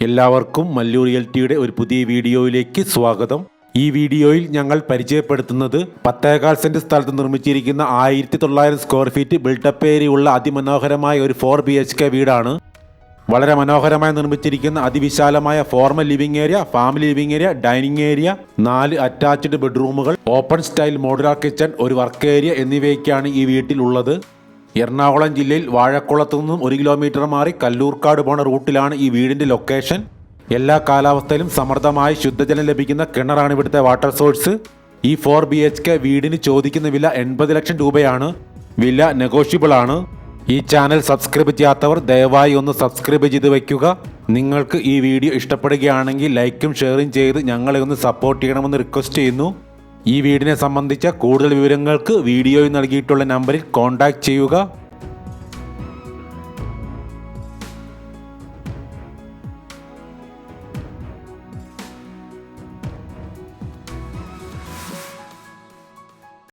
എല്ലാവർക്കും മല്ലു റിയൽറ്റിയുടെ ഒരു പുതിയ വീഡിയോയിലേക്ക് സ്വാഗതം. ഈ വീഡിയോയിൽ ഞങ്ങൾ പരിചയപ്പെടുത്തുന്നത് 10.25 സെന്റ് സ്ഥലത്ത് നിർമ്മിച്ചിരിക്കുന്ന 1900 സ്ക്വയർ ഫീറ്റ് ബിൽട്ടപ്പ് ഏരിയയുള്ള അതിമനോഹരമായ ഒരു 4 BHK വീടാണ്. വളരെ മനോഹരമായി നിർമ്മിച്ചിരിക്കുന്ന അതിവിശാലമായ formal living area, family living area, dining area, 4 attached ബെഡ്റൂമുകൾ, ഓപ്പൺ സ്റ്റൈൽ മോഡുലാർ കിച്ചൺ, ഒരു വർക്ക് ഏരിയ എന്നിവയൊക്കെയാണ് ഈ വീട്ടിലുള്ളത്. എറണാകുളം ജില്ലയിൽ വാഴക്കുളത്തു നിന്നും 1 കിലോമീറ്റർ മാറി കല്ലൂർക്കാട് പോണ റൂട്ടിലാണ് ഈ വീടിൻ്റെ ലൊക്കേഷൻ. എല്ലാ കാലാവസ്ഥയിലും സമൃദ്ധമായി ശുദ്ധജലം ലഭിക്കുന്ന കിണറാണ് ഇവിടുത്തെ വാട്ടർ സോഴ്സ്. ഈ 4 BHK വീടിന് ചോദിക്കുന്ന വില 80 ലക്ഷം രൂപയാണ്. വില നെഗോഷ്യബിൾ ആണ്. ഈ ചാനൽ സബ്സ്ക്രൈബ് ചെയ്യാത്തവർ ദയവായി ഒന്ന് സബ്സ്ക്രൈബ് ചെയ്ത് വയ്ക്കുക. നിങ്ങൾക്ക് ഈ വീഡിയോ ഇഷ്ടപ്പെടുകയാണെങ്കിൽ ലൈക്കും ഷെയറും ചെയ്ത് ഞങ്ങളെ ഒന്ന് സപ്പോർട്ട് ചെയ്യണമെന്ന് റിക്വസ്റ്റ് ചെയ്യുന്നു. ഈ വീടിനെ സംബന്ധിച്ച കൂടുതൽ വിവരങ്ങൾക്ക് വീഡിയോയിൽ നൽകിയിട്ടുള്ള നമ്പറിൽ കോൺടാക്റ്റ് ചെയ്യുക.